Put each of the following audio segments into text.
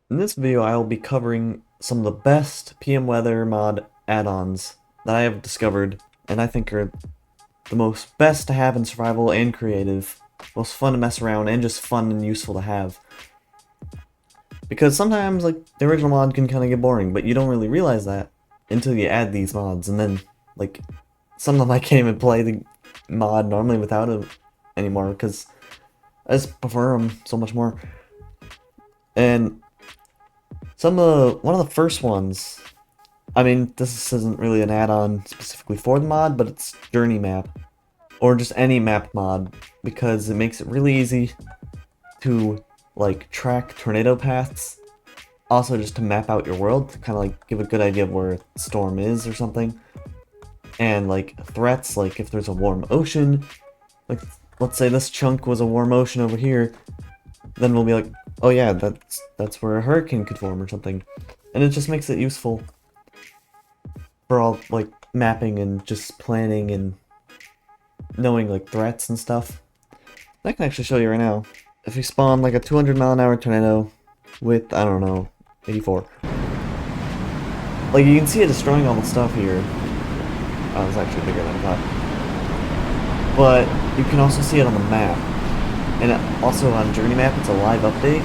In this video, I will be covering some of the best PM Weather mod add-ons that I have discovered, and I think are the most best to have in survival and creative, most fun to mess around, and just fun and useful to have. Because sometimes, like, the original mod can kind of get boring, but you don't really realize that until you add these mods, and then, like, some of them I can't even play the mod normally without it anymore, because I just prefer them so much more. And one of the first ones, I mean, this isn't really an add-on specifically for the mod, but it's Journey Map, or just any map mod, because it makes it really easy to, like, track tornado paths, also just to map out your world, to kind of, like, give a good idea of where a storm is or something, and, like, threats, like, if there's a warm ocean, like, let's say this chunk was a warm ocean over here, then we'll be like, oh yeah, that's where a hurricane could form or something. And it just makes it useful for all, like, mapping and just planning and knowing, like, threats and stuff. I can actually show you right now. If you spawn, like, a 200-mile-an-hour tornado with, I don't know, 84. Like, you can see it destroying all the stuff here. Oh, it's actually bigger than I thought. But you can also see it on the map. And also on Journey Map, it's a live update.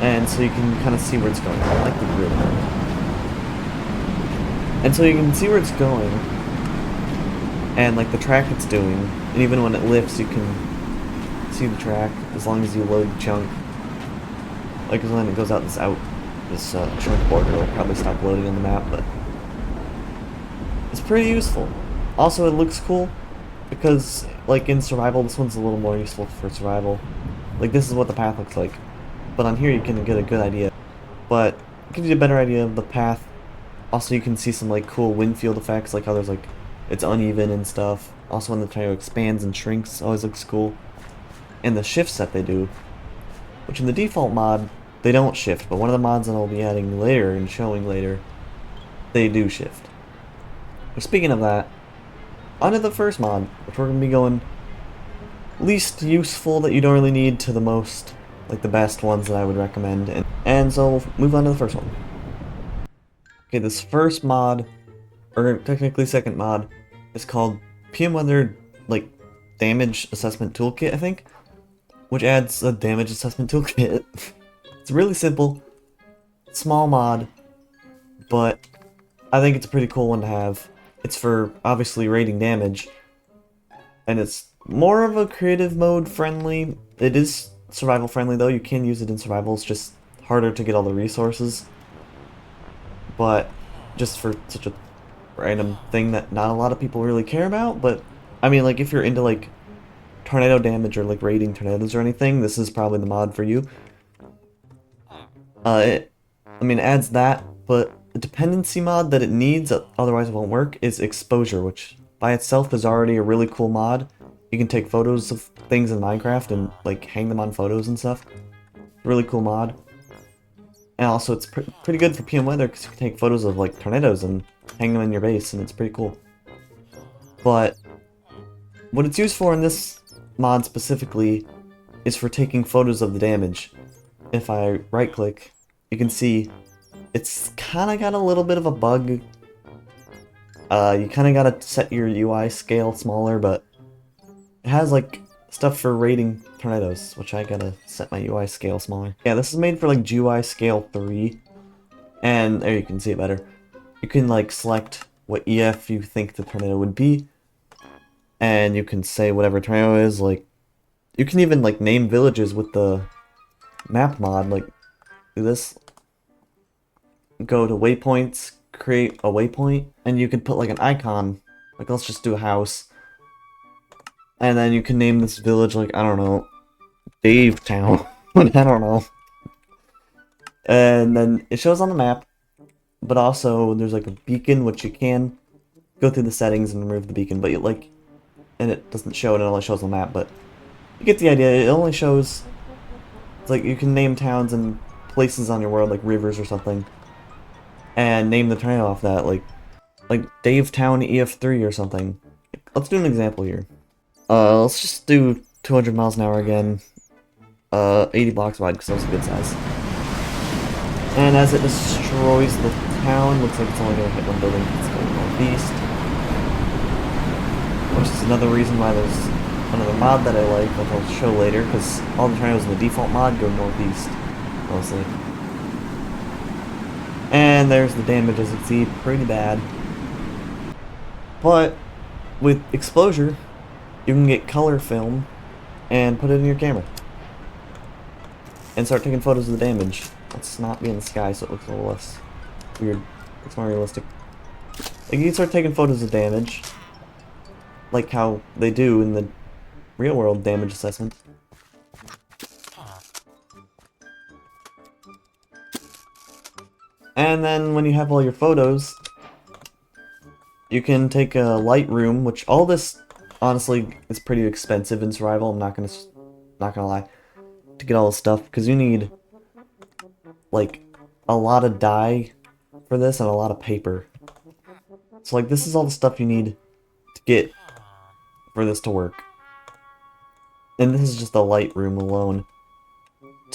And so you can kind of see where it's going. I like the grid. And so you can see where it's going. And like the track it's doing. And even when it lifts, you can see the track as long as you load the chunk. Like when it goes out this chunk border, it'll probably stop loading on the map, but it's pretty useful. Also, it looks cool because, like, in survival, this one's a little more useful for survival. Like, this is what the path looks like. But on here, you can get a good idea. But it gives you a better idea of the path. Also, you can see some, like, cool wind field effects, like how there's, like, it's uneven and stuff. Also, when the tornado expands and shrinks, always looks cool. And the shifts that they do, which in the default mod, they don't shift. But one of the mods that I'll be adding later and showing later, they do shift. But speaking of that, onto the first mod, which we're going to be going least useful that you don't really need to the most, like the best ones that I would recommend. And so we'll move on to the first one. Okay, this first mod, or technically second mod, is called PM Weather, like, Damage Assessment Toolkit, I think, which adds a damage assessment toolkit. It's really simple, small mod, but I think it's a pretty cool one to have. It's for, obviously, rating damage, and it's more of a creative mode friendly. It is survival friendly, though. You can use it in survival. It's just harder to get all the resources. But just for such a random thing that not a lot of people really care about. But, I mean, like, if you're into, like, tornado damage or, like, raiding tornadoes or anything, this is probably the mod for you. It adds that, but the dependency mod that it needs, otherwise it won't work, is exposure, which by itself is already a really cool mod. You can take photos of things in Minecraft and, like, hang them on photos and stuff. Really cool mod. And also it's pretty good for PM weather because you can take photos of, like, tornadoes and hang them in your base, and it's pretty cool. But what it's used for in this mod specifically is for taking photos of the damage. If I right click, you can see it's kind of got a little bit of a bug. You kind of gotta set your UI scale smaller, but it has, like, stuff for rating tornadoes, which I gotta set my UI scale smaller. Yeah, this is made for, like, GUI scale 3, and there you can see it better. You can, like, select what EF you think the tornado would be, and you can say whatever tornado is. Like, you can even, like, name villages with the map mod. Like, do this. Go to waypoints, create a waypoint, and you can put, like, an icon. Like, let's just do a house. And then you can name this village, like, I don't know, Dave Town. I don't know. And then it shows on the map, but also there's, like, a beacon, which you can go through the settings and remove the beacon, but and it doesn't show it, it only shows on the map, but you get the idea. It only shows, it's like you can name towns and places on your world, like rivers or something, and name the tornado off that, like Dave Town EF3 or something. Let's do an example here. Let's just do 200 miles an hour again. 80 blocks wide because that was a good size. And as it destroys the town, looks like it's only going to hit one building. It's going northeast, which is another reason why there's another mod that I like I'll show later, because all the tornadoes in the default mod go northeast, mostly. And there's the damage, as you can see, pretty bad. But with exposure, you can get color film and put it in your camera and start taking photos of the damage. Let's not be in the sky so it looks a little less weird. It's more realistic. Like, you can start taking photos of damage, like how they do in the real world damage assessment. And then when you have all your photos, you can take a Lightroom, which all this honestly is pretty expensive in survival. I'm not gonna lie, to get all this stuff, because you need like a lot of dye for this and a lot of paper. So like this is all the stuff you need to get for this to work. And this is just the Lightroom alone.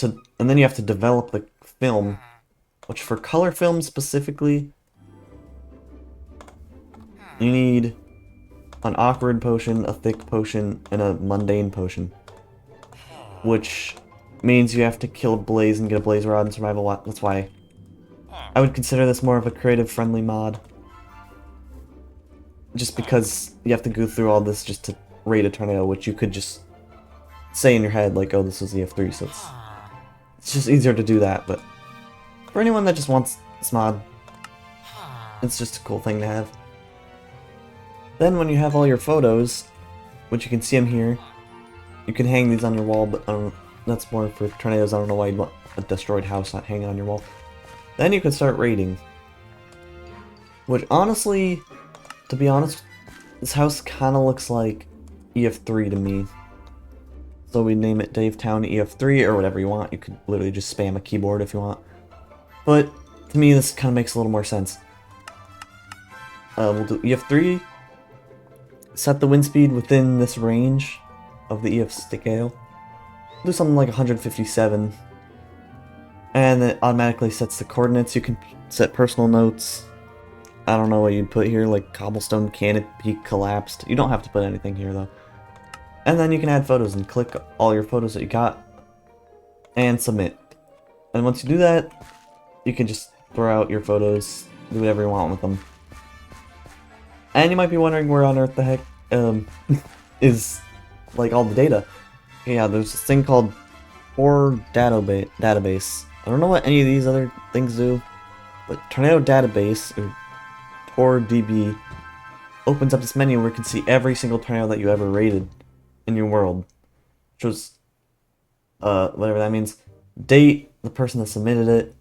And then you have to develop the film, which for color film specifically, you need an awkward potion, a thick potion, and a mundane potion. Which means you have to kill a blaze and get a blaze rod in survival. That's why I would consider this more of a creative friendly mod. Just because you have to go through all this just to raid a tornado, which you could just say in your head, like, oh, this was EF3, so it's just easier to do that. But for anyone that just wants this mod, it's just a cool thing to have. Then when you have all your photos, which you can see them here, you can hang these on your wall, but that's more for tornadoes. I don't know why you'd want a destroyed house not hanging on your wall. Then you can start raiding. Which honestly, to be honest, this house kind of looks like EF3 to me. So we name it Davetown EF3 or whatever you want. You could literally just spam a keyboard if you want. But to me, this kind of makes a little more sense. We'll do EF3. Set the wind speed within this range of the EF scale. Do something like 157. And it automatically sets the coordinates. You can set personal notes. I don't know what you'd put here, like cobblestone canopy collapsed. You don't have to put anything here though. And then you can add photos and click all your photos that you got and submit. And once you do that, you can just throw out your photos, do whatever you want with them. And you might be wondering where on earth the heck is like all the data. Yeah, there's this thing called Tor database. I don't know what any of these other things do, but Tornado Database, or Tor DB, opens up this menu where you can see every single tornado that you ever rated in your world. Shows, whatever that means, date, the person that submitted it,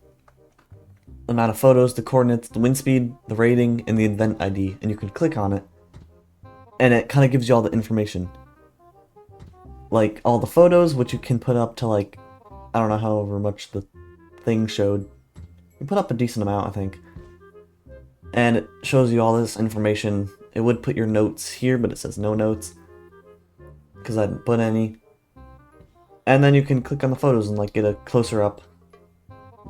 the amount of photos, the coordinates, the wind speed, the rating, and the event ID, and you can click on it, and it kind of gives you all the information. Like, all the photos, which you can put up to, like, I don't know however much the thing showed. You put up a decent amount, I think. And it shows you all this information. It would put your notes here, but it says no notes, because I didn't put any. And then you can click on the photos and, like, get a closer up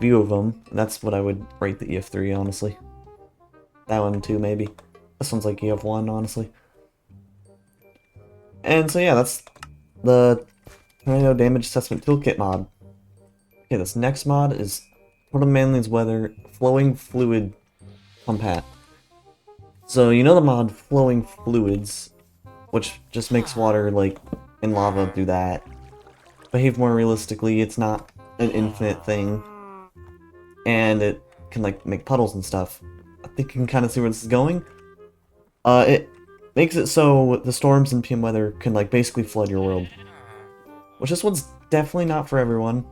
view of them. That's what I would rate the EF3, honestly. That one too, maybe. This one's like EF1, honestly. And so yeah, that's the Tornado Damage Assessment Toolkit mod. Okay, this next mod is ProtoManly's Weather Flowing Fluid Compat. So you know the mod Flowing Fluids, which just makes water, like, in lava do that. Behave more realistically, it's not an infinite thing. And it can, like, make puddles and stuff. I think you can kind of see where this is going. It makes it so the storms and PM weather can, like, basically flood your world. Which this one's definitely not for everyone.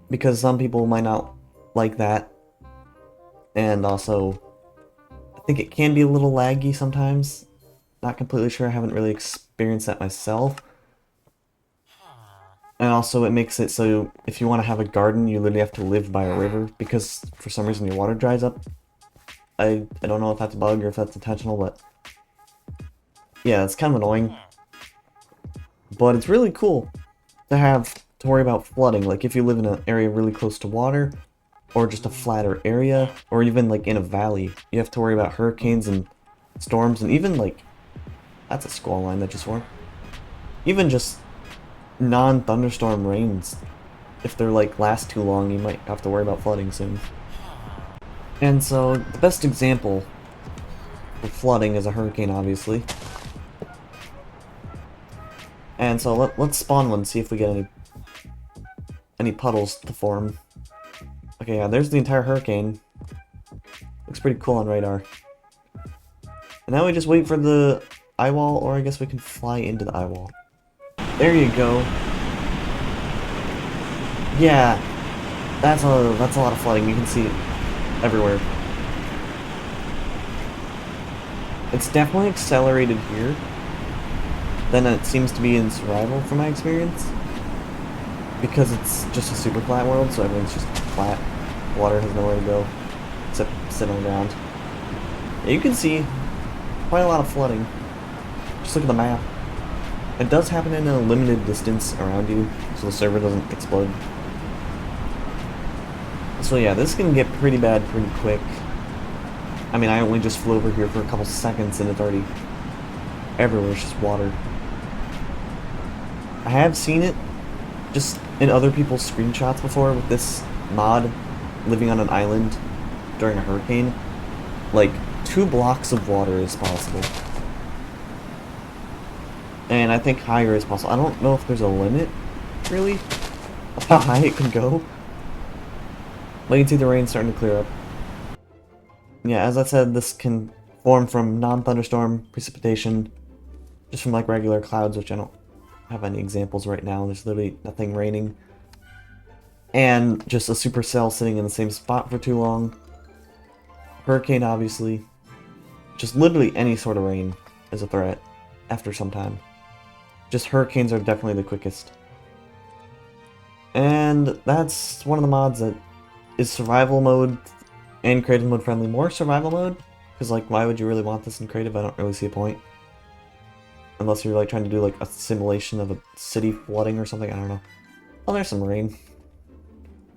Because some people might not like that. And also, I think it can be a little laggy sometimes. Not completely sure, I haven't really experienced that myself. And also it makes it so if you want to have a garden, you literally have to live by a river, because for some reason your water dries up. I don't know if that's a bug or if that's intentional, but yeah, it's kind of annoying. But it's really cool. to worry about flooding. Like if you live in an area really close to water, or just a flatter area, or even like in a valley, you have to worry about hurricanes and storms, and even like, that's a squall line that just formed. Even just non-thunderstorm rains. If they're like last too long, you might have to worry about flooding soon. And so the best example for flooding is a hurricane, obviously. And so let's spawn one, see if we get any puddles to form. Okay, yeah, there's the entire hurricane. Looks pretty cool on radar. And now we just wait for the eye wall, or I guess we can fly into the eye wall. There you go. Yeah, that's a lot of flooding. You can see it everywhere. It's definitely accelerated here than it seems to be in survival, from my experience, because it's just a super flat world, so everything's just flat. Water has nowhere to go except sit on the ground. Yeah, you can see quite a lot of flooding. Just look at the map. It does happen in a limited distance around you, so the server doesn't explode. So yeah, this can get pretty bad pretty quick. I mean, I only just flew over here for a couple seconds and it's already everywhere. It's just water. I have seen it just in other people's screenshots before with this mod living on an island during a hurricane. Like, 2 blocks of water is possible. And I think higher is possible. I don't know if there's a limit, really, of how high it can go. But you can see the rain starting to clear up. Yeah, as I said, this can form from non-thunderstorm precipitation, just from like regular clouds, which I don't have any examples right now. There's literally nothing raining. And just a supercell sitting in the same spot for too long. Hurricane, obviously. Just literally any sort of rain is a threat after some time. Just hurricanes are definitely the quickest. And that's one of the mods that is survival mode and creative mode friendly. More survival mode, because like, why would you really want this in creative? I don't really see a point. Unless you're like trying to do like a simulation of a city flooding or something, I don't know. Oh, there's some rain.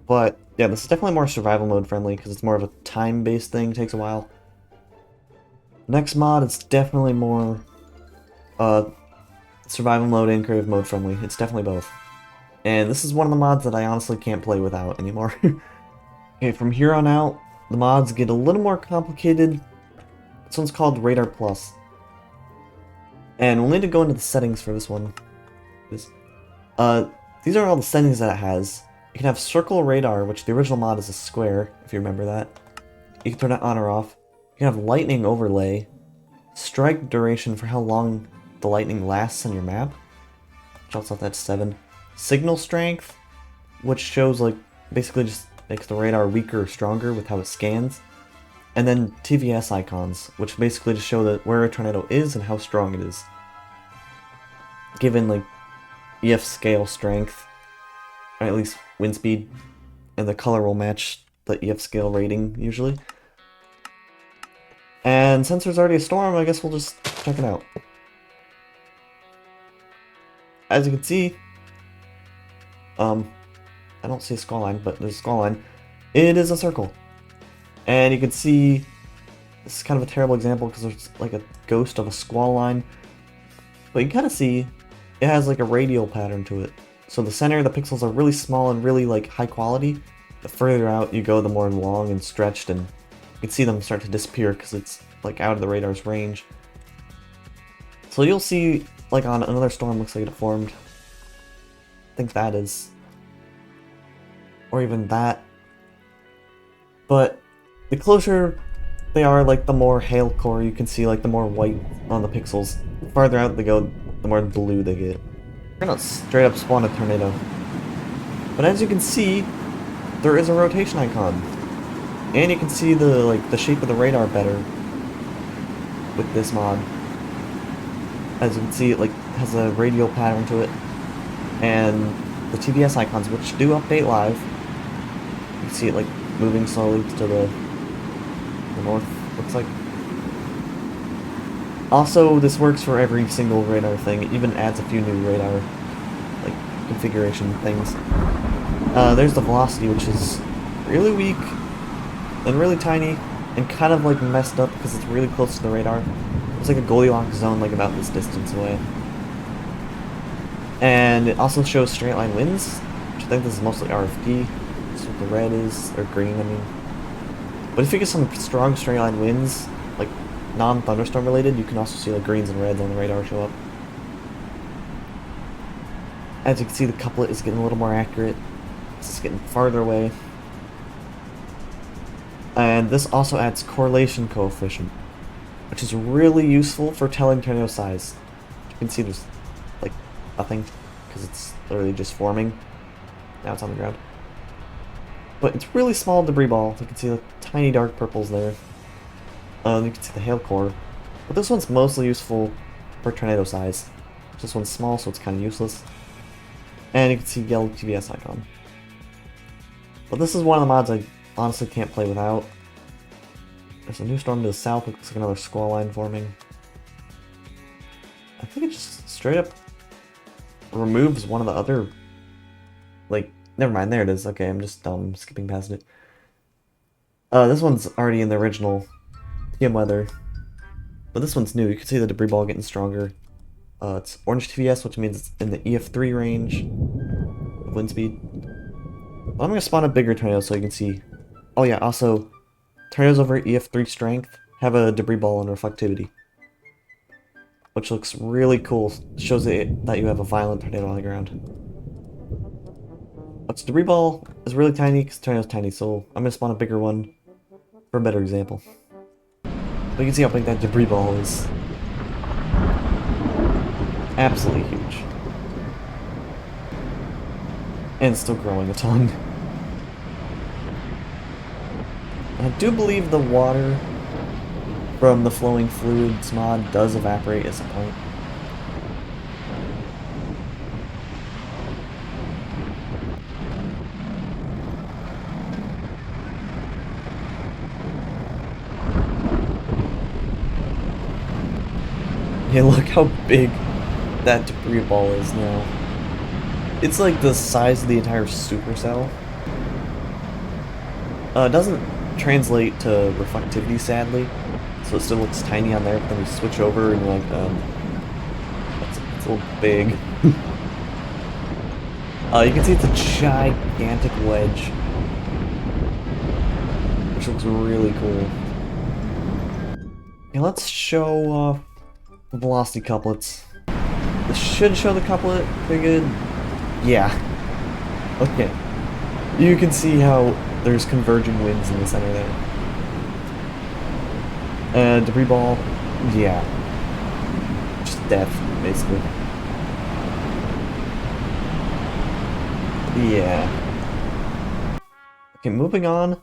But yeah, this is definitely more survival mode friendly because it's more of a time-based thing, takes a while. Next mod, it's definitely more survival mode and creative mode friendly. It's definitely both. And this is one of the mods that I honestly can't play without anymore. Okay, from here on out, the mods get a little more complicated. This one's called Radar Plus. And we'll need to go into the settings for this one. These are all the settings that it has. You can have circle radar, which the original mod is a square, if you remember that. You can turn it on or off. You can have lightning overlay. Strike duration for how long the lightning lasts on your map. Which also that's 7. Signal strength, which shows like, basically just makes the radar weaker or stronger with how it scans. And then TVS icons, which basically just show that where a tornado is and how strong it is. Given like EF scale strength, or at least wind speed, and the color will match the EF scale rating usually. And since there's already a storm, I guess we'll just check it out. As you can see, I don't see a skull line, but there's a skull line. It is a circle. And you can see, this is kind of a terrible example because there's like a ghost of a squall line. But you can kind of see it has like a radial pattern to it. So the center of the pixels are really small and really like high quality. The further out you go, the more long and stretched, and you can see them start to disappear because it's like out of the radar's range. So you'll see like on another storm looks like it formed. I think that is. Or even that. But the closer they are, like the more hail core you can see, like the more white on the pixels. The farther out they go, the more blue they get. We're gonna straight up spawn a tornado. But as you can see, there is a rotation icon. And you can see the shape of the radar better with this mod. As you can see, it like has a radial pattern to it. And the TVS icons, which do update live. You can see it like moving slowly to the north, looks like. Also, this works for every single radar thing. It even adds a few new radar like configuration things. There's the velocity, which is really weak and really tiny and kind of like messed up because it's really close to the radar. It's like a Goldilocks zone, like about this distance away. And it also shows straight line winds, which I think this is mostly RFD. That's what the red is, or green, I mean. But if you get some strong straight line winds, like non-thunderstorm related, you can also see like greens and reds on the radar show up. As you can see, the couplet is getting a little more accurate. It's getting farther away. And this also adds correlation coefficient, which is really useful for telling tornado size. You can see there's like nothing, because it's literally just forming. Now it's on the ground. But it's really small debris ball. You can see the tiny dark purples there. You can see the hail core. But this one's mostly useful for tornado size. This one's small, so it's kind of useless. And you can see yellow TVS icon. But this is one of the mods I honestly can't play without. There's a new storm to the south, looks like another squall line forming. I think it just straight up removes one of the other, like, never mind, there it is. Okay, I'm just skipping past it. This one's already in the original PM weather, but this one's new. You can see the debris ball getting stronger. It's orange TVS, which means it's in the EF3 range of wind speed. Well, I'm going to spawn a bigger tornado so you can see. Oh yeah, also, tornadoes over EF3 strength have a debris ball and reflectivity, which looks really cool. It shows that you have a violent tornado on the ground. But debris ball is really tiny because the tornado's tiny, so I'm going to spawn a bigger one for a better example. But you can see how big that debris ball is. Absolutely huge. And it's still growing a ton. I do believe the water from the flowing fluids mod does evaporate at some point. Yeah, look how big that debris ball is now. It's like the size of the entire supercell. It doesn't translate to reflectivity, sadly, so it still looks tiny on there, but then you switch over and you're like, it's a little big. You can see it's a gigantic wedge, which looks really cool. Okay, let's show the velocity couplets. This should show the couplet pretty good. Yeah. Okay. You can see how there's converging winds in the center there. Debris ball, yeah. Just death, basically. Yeah. Okay, moving on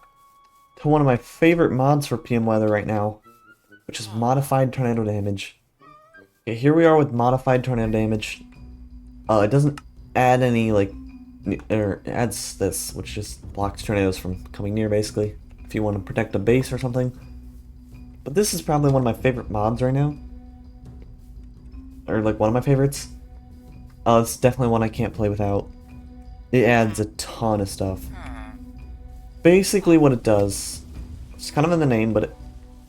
to one of my favorite mods for PM weather right now, which is modified tornado damage. Okay, here we are with modified tornado damage. It doesn't add any, like, or it adds this, which just blocks tornadoes from coming near, basically, if you want to protect a base or something. But this is probably one of my favorite mods right now. Or, like, one of my favorites. It's definitely one I can't play without. It adds a ton of stuff. Basically what it does, it's kind of in the name, but it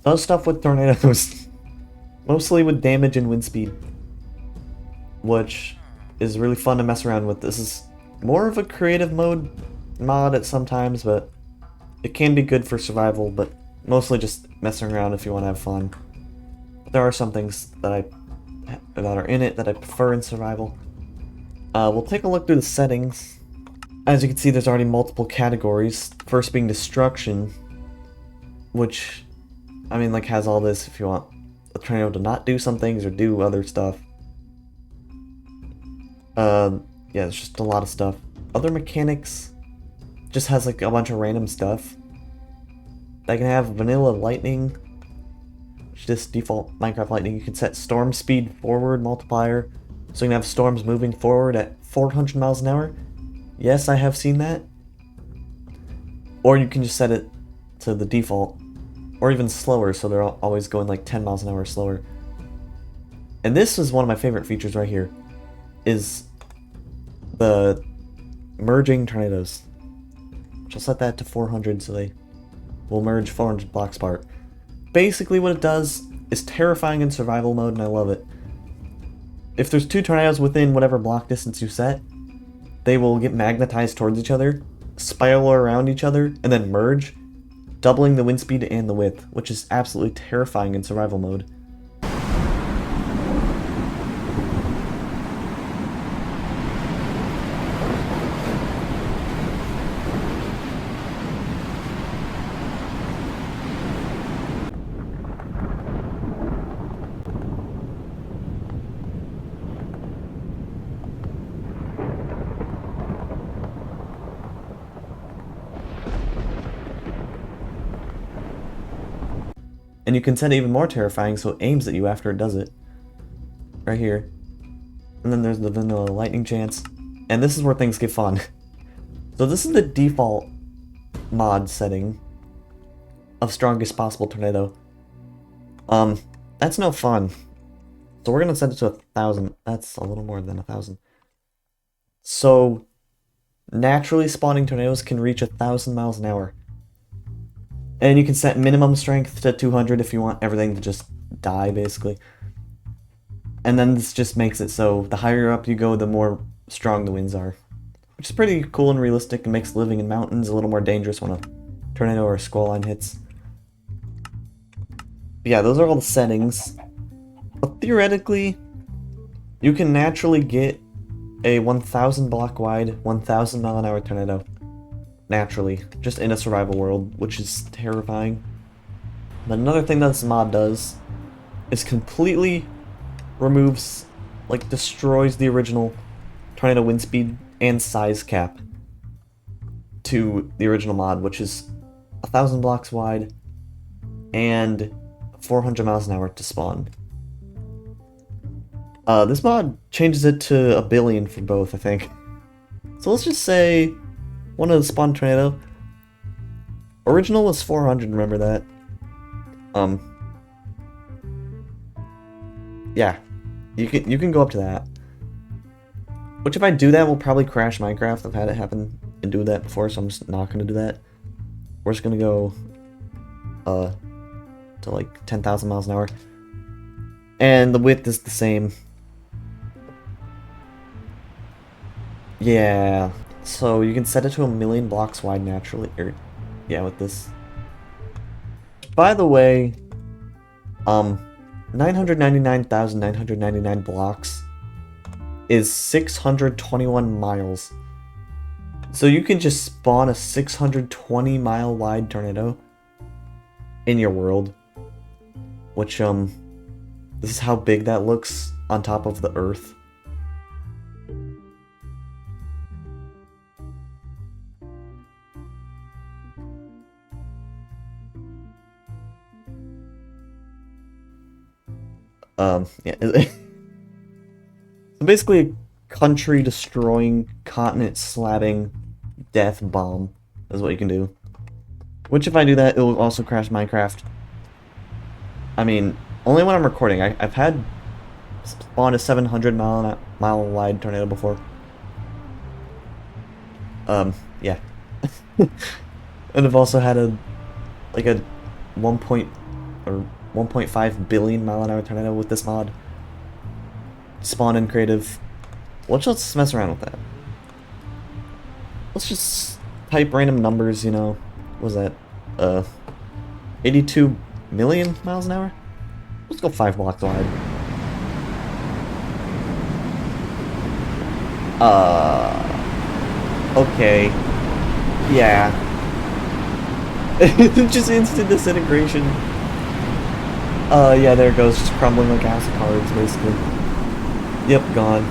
does stuff with tornadoes. Mostly with damage and wind speed, which is really fun to mess around with. This is more of a creative mode mod at sometimes, but it can be good for survival, but mostly just messing around if you want to have fun. But there are some things that are in it that I prefer in survival. We'll take a look through the settings. As you can see, there's already multiple categories. First being destruction, which, I mean, like, has all this if you want a tornado to not do some things or do other stuff. Yeah, it's just a lot of stuff. Other mechanics just has like a bunch of random stuff. They can have vanilla lightning, which is just default Minecraft lightning. You can set storm speed forward multiplier, so you can have storms moving forward at 400 miles an hour. Yes, I have seen that. Or you can just set it to the default, or even slower, so they're always going like 10 miles an hour slower. And this is one of my favorite features right here, is the merging tornadoes. Which I'll set that to 400 so they will merge 400 blocks apart. Basically what it does is terrifying in survival mode, and I love it. If there's two tornadoes within whatever block distance you set, they will get magnetized towards each other, spiral around each other, and then merge, doubling the wind speed and the width, which is absolutely terrifying in survival mode. And you can set it even more terrifying so it aims at you after it does it. Right here. And then there's the vanilla lightning chance. And this is where things get fun. So this is the default mod setting of strongest possible tornado. That's no fun. So we're gonna set it to 1,000. That's a little more than 1,000. So naturally spawning tornadoes can reach 1,000 miles an hour. And you can set minimum strength to 200 if you want everything to just die, basically. And then this just makes it so the higher up you go, the more strong the winds are. Which is pretty cool and realistic and makes living in mountains a little more dangerous when a tornado or a squall line hits. But yeah, those are all the settings. But theoretically, you can naturally get a 1,000 block wide, 1,000 mile an hour tornado. Naturally, just in a survival world, which is terrifying. But another thing that this mod does is completely removes, like, destroys the original tornado wind speed and size cap to the original mod, which is 1,000 blocks wide and 400 miles an hour to spawn. This mod changes it to 1 billion for both, I think. So let's just say one of the spawn tornado. Original was 400, remember that. Yeah. You can go up to that. Which if I do that will probably crash Minecraft. I've had it happen and do that before, so I'm just not gonna do that. We're just gonna go to like 10,000 miles an hour. And the width is the same. Yeah. So you can set it to 1 million blocks wide naturally. Yeah, with this. By the way, 999,999 blocks is 621 miles. So you can just spawn a 620 mile wide tornado in your world. Which, this is how big that looks on top of the Earth. Yeah. So basically a country-destroying, continent-slapping death bomb is what you can do. Which if I do that, it will also crash Minecraft. I mean, only when I'm recording. I've had spawned a 700 mile wide tornado before. Yeah. And I've also had a 1.5 billion mile an hour tornado with this mod. Spawn in creative. Let's mess around with that. Let's just type random numbers, you know. What was that? 82 million miles an hour? Let's go 5 blocks wide. Okay. Yeah. Just instant disintegration. Yeah, there it goes, just crumbling like house of cards, basically. Yep, gone.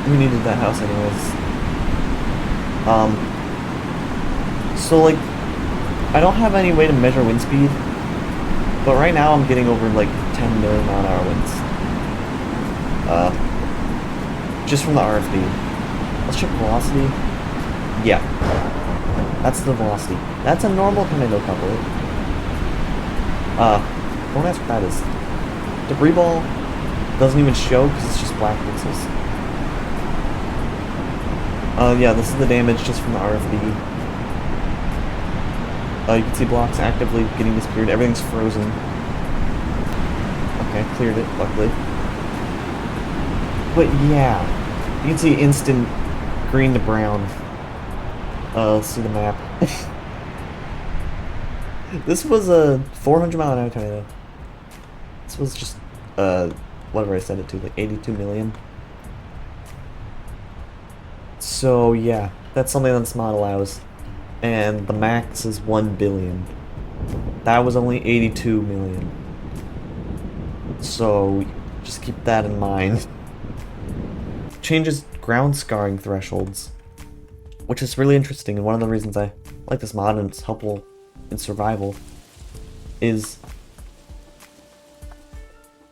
We needed that house anyways. So, like, I don't have any way to measure wind speed, but right now I'm getting over, like, 10 million mile an hour winds. Just from the RFD. Let's check velocity. Yeah. That's the velocity. That's a normal tornado couple. Don't ask what that is. Debris ball doesn't even show because it's just black pixels. Yeah, this is the damage just from the RFB. You can see blocks actively getting disappeared. Everything's frozen. Okay, cleared it, luckily. But yeah, you can see instant green to brown. Let's see the map. This was a 400-mile-an-hour tornado. This was just, whatever I set it to, like 82 million. So yeah, that's something that this mod allows. And the max is 1 billion. That was only 82 million. So just keep that in mind. Changes ground scarring thresholds, which is really interesting, and one of the reasons I like this mod and it's helpful in survival is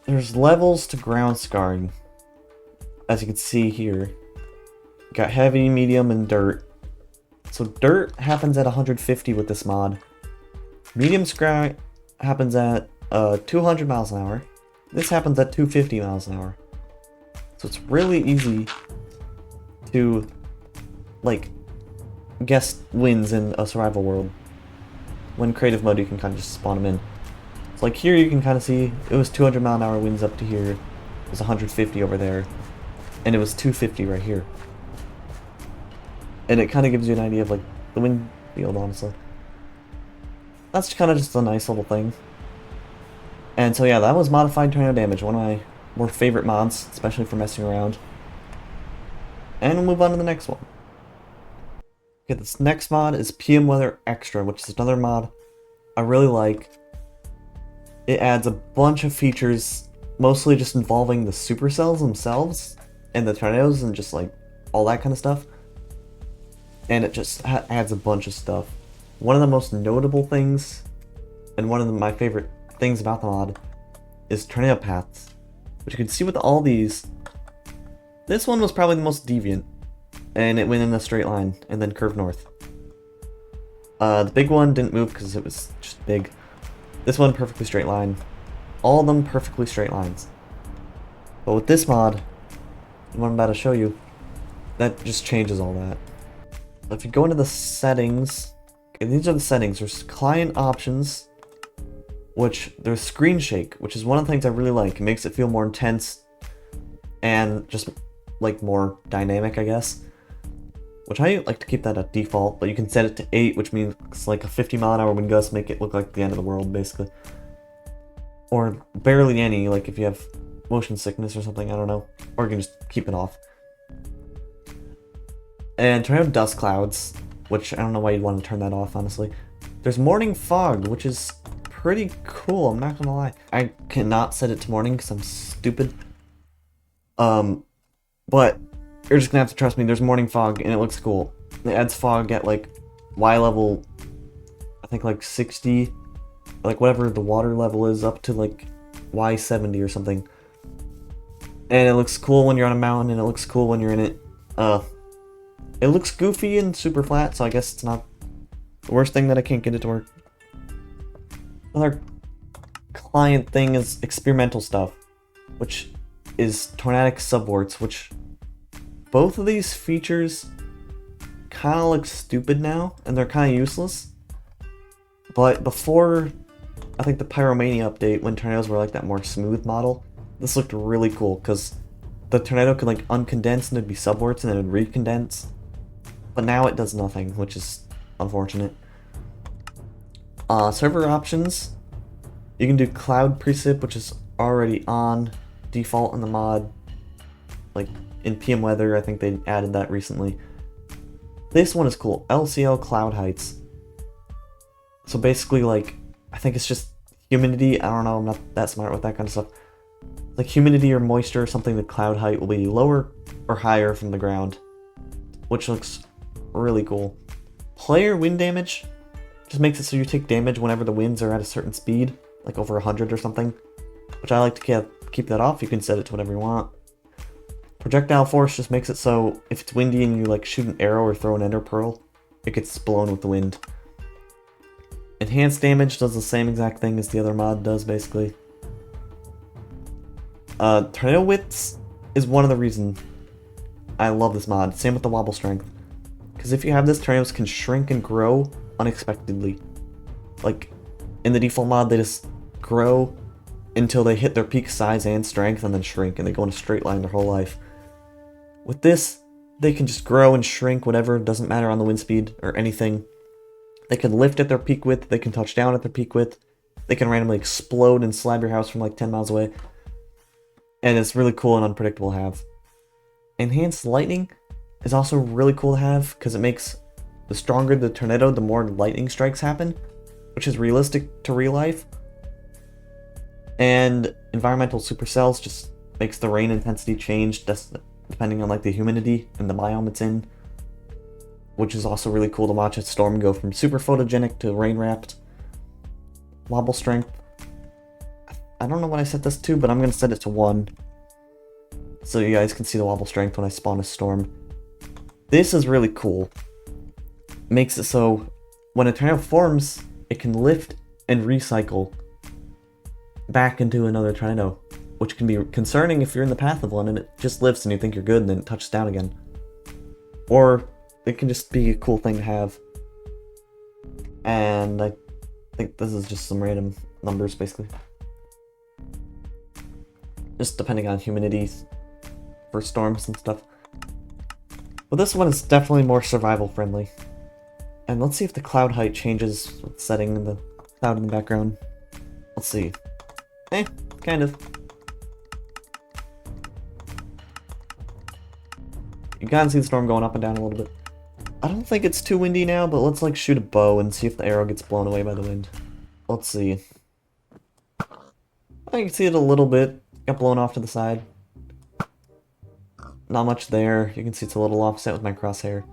there's levels to ground scarring. As you can see here, got heavy, medium, and dirt. So dirt happens at 150 with this mod. Medium scarring happens at 200 miles an hour. This happens at 250 miles an hour. So it's really easy to, like, guess wins in a survival world. When creative mode, you can kind of just spawn them in. So like here you can kind of see it was 200 mile an hour winds up to here. It was 150 over there. And it was 250 right here. And it kind of gives you an idea of like the wind field, honestly. That's kind of just a nice little thing. And so yeah, that was modified tornado damage, one of my more favorite mods, especially for messing around. And we'll move on to the next one. Okay, this next mod is PM Weather Extra, which is another mod I really like. It adds a bunch of features, mostly just involving the supercells themselves, and the tornadoes, and just like all that kind of stuff. And it just adds a bunch of stuff. One of the most notable things, and one of my favorite things about the mod, is tornado paths, which you can see with all these. This one was probably the most deviant, and it went in a straight line and then curved north. The big one didn't move because it was just big. This one perfectly straight line. All of them perfectly straight lines. But with this mod, the one I'm about to show you, that just changes all that. If you go into the settings, okay, these are the settings. There's client options, which there's screen shake, which is one of the things I really like. It makes it feel more intense and just like more dynamic, I guess. Which I like to keep that at default, but you can set it to 8, which means it's like a 50-mile-an-hour wind gust, make it look like the end of the world, basically. Or barely any, like if you have motion sickness or something, I don't know. Or you can just keep it off. And tornado dust clouds, which I don't know why you'd want to turn that off, honestly. There's morning fog, which is pretty cool, I'm not gonna lie. I cannot set it to morning because I'm stupid. But you're just gonna have to trust me, there's morning fog and it looks cool. It adds fog at like Y level, I think like 60, like whatever the water level is, up to like Y 70 or something. And it looks cool when you're on a mountain, and it looks cool when you're in it. It looks goofy and super flat, so I guess it's not the worst thing that I can't get it to work. Another client thing is experimental stuff, which is tornadic subvorts, which both of these features kind of look stupid now, and they're kind of useless. But before, I think the Pyromania update, when tornadoes were like that more smooth model, this looked really cool, because the tornado could like uncondense and it'd be subvorts and then it would recondense. But now it does nothing, which is unfortunate. Server options. You can do cloud precip, which is already on default in the mod. Like in PM Weather, I think they added that recently. This one is cool. LCL cloud heights. So basically, like, I think it's just humidity. I don't know, I'm not that smart with that kind of stuff. Like humidity or moisture or something, the cloud height will be lower or higher from the ground, which looks really cool. Player wind damage just makes it so you take damage whenever the winds are at a certain speed, like over 100 or something, which I like to keep that off. You can set it to whatever you want. Projectile force just makes it so if it's windy and you like shoot an arrow or throw an ender pearl, it gets blown with the wind. Enhanced damage does the same exact thing as the other mod does, basically. Tornado widths is one of the reasons I love this mod. Same with the wobble strength. because if you have this, tornadoes can shrink and grow unexpectedly. Like, in the default mod, they just grow until they hit their peak size and strength and then shrink, and they go in a straight line their whole life. With this, they can just grow and shrink, whatever, doesn't matter on the wind speed or anything. They can lift at their peak width, they can touch down at their peak width, they can randomly explode and slab your house from like 10 miles away. And it's really cool and unpredictable to have. Enhanced lightning is also really cool to have, because it makes the stronger the tornado, the more lightning strikes happen, which is realistic to real life. And environmental supercells just makes the rain intensity change depending on like the humidity and the biome it's in, which is also really cool to watch a storm go from super photogenic to rain wrapped. Wobble strength, I don't know what I set this to, but I'm gonna set it to 1 so you guys can see the wobble strength when I spawn a storm. This is really cool. Makes it so when a tornado forms, it can lift and recycle back into another tornado, which can be concerning if you're in the path of one and it just lifts and you think you're good and then it touches down again. Or it can just be a cool thing to have. And I think this is just some random numbers, basically. Just depending on humidity for storms and stuff. But this one is definitely more survival friendly. And let's see if the cloud height changes with setting the cloud in the background. Let's see. Kind of. You can see the storm going up and down a little bit. I don't think it's too windy now, but let's like shoot a bow and see if the arrow gets blown away by the wind. Let's see. I can see it a little bit. Got blown off to the side. Not much there. You can see it's a little offset with my crosshair.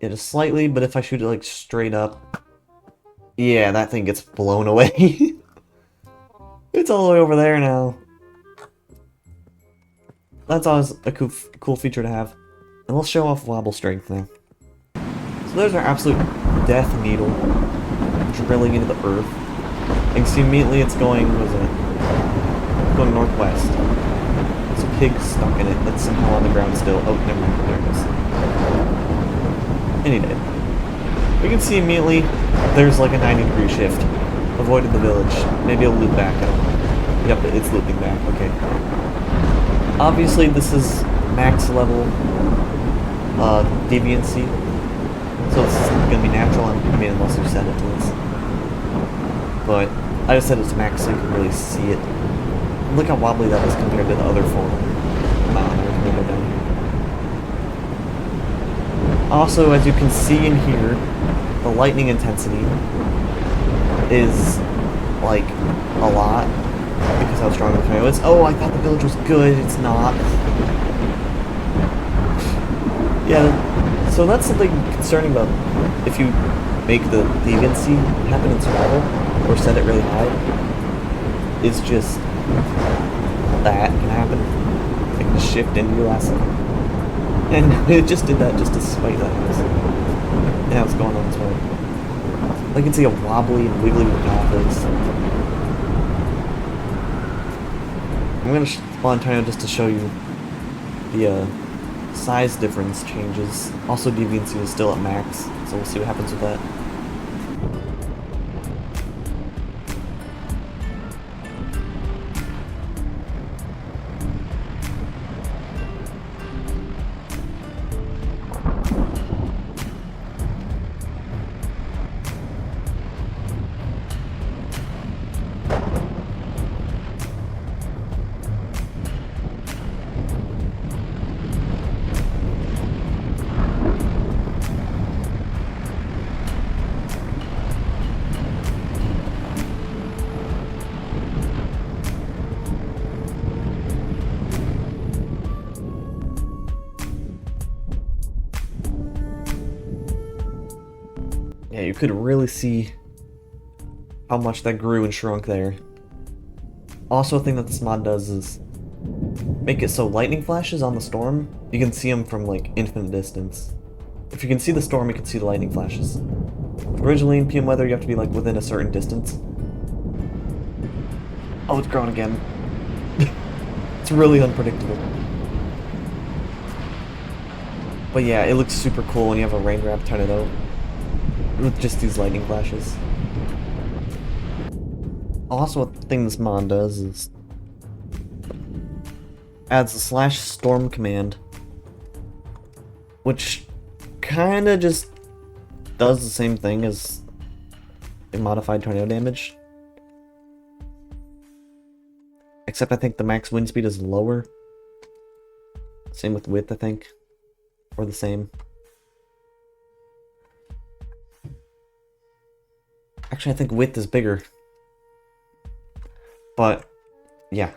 Yeah, just slightly, but if I shoot it like straight up, yeah, that thing gets blown away. It's all the way over there now. That's always a cool feature to have. And we'll show off wobble strength now. So there's our absolute death needle drilling into the earth. You can see immediately it's going, what is it? Going northwest. There's a pig stuck in it that's somehow on the ground still. Oh, never mind, there it is. Any day. You can see immediately there's like a 90-degree shift. Avoided the village. Maybe it'll loop back, I don't know. Yep, it's looping back, okay. Obviously this is max level deviancy, so this isn't going to be natural, I mean, unless you set it to this. But I just set it to max so you can really see it. Look how wobbly that is compared to the other 4 mountain tornado down here. Also, as you can see in here, the lightning intensity is like a lot because how strong the tornado is. Oh, I thought the village was good. It's not. Yeah, so that's something concerning about if you make the deviancy happen in survival or set it really high. Is just that can happen. It can shift into your last second. And it just did that just to spite that house. And now it's going on its way. I can see a wobbly and wiggly path is. I'm going to spawn tornado just to show you the size difference changes. Also, deviancy is still at max, so we'll see what happens with that. Yeah, you could really see how much that grew and shrunk there. Also, a thing that this mod does is make it so lightning flashes on the storm, you can see them from like infinite distance. If you can see the storm, you can see the lightning flashes. Originally in PM weather, you have to be like within a certain distance. Oh, it's growing again. It's really unpredictable. But yeah, it looks super cool when you have a rain wrap tornado with just these lightning flashes. Also, a thing this mod does is adds a /storm command, which kinda just does the same thing as a modified tornado damage. Except I think the max wind speed is lower. Same with width, I think. Or the same. Actually, I think width is bigger. But, yeah.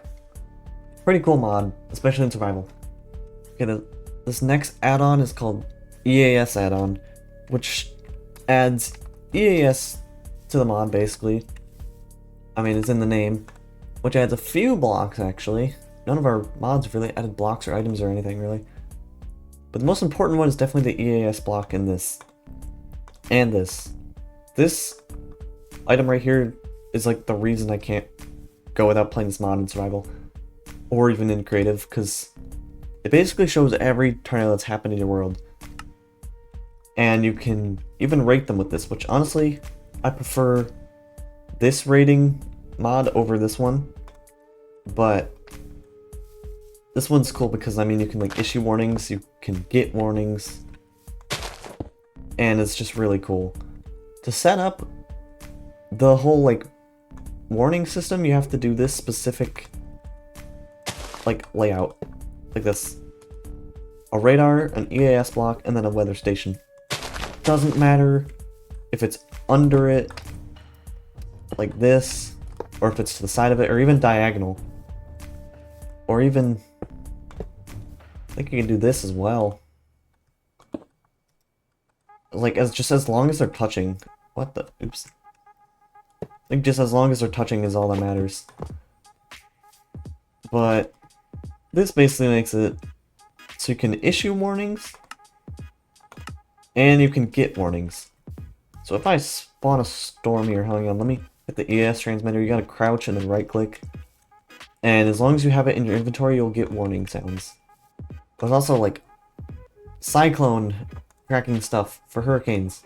Pretty cool mod, especially in survival. Okay, this next add-on is called EAS add-on, which adds EAS to the mod, basically. I mean, it's in the name. Which adds a few blocks, actually. None of our mods have really added blocks or items or anything, really. But the most important one is definitely the EAS block in this. And this. This item right here is like the reason I can't go without playing this mod in survival. Or even in creative, because it basically shows every tornado that's happened in your world. And you can even rate them with this, which honestly, I prefer this rating mod over this one. But this one's cool because, I mean, you can like issue warnings, you can get warnings, and it's just really cool. To set up the whole like warning system, you have to do this specific like layout, like this. A radar, an EAS block, and then a weather station. Doesn't matter if it's under it, like this, or if it's to the side of it, or even diagonal. Or even, I think you can do this as well. Like, just as long as they're touching. What the, oops. I think just as long as they're touching is all that matters. But this basically makes it so you can issue warnings, and you can get warnings. So if I spawn a storm here, hang on, let me hit the EAS transmitter, you gotta crouch and then right click. And as long as you have it in your inventory, you'll get warning sounds. There's also like cyclone tracking stuff for hurricanes.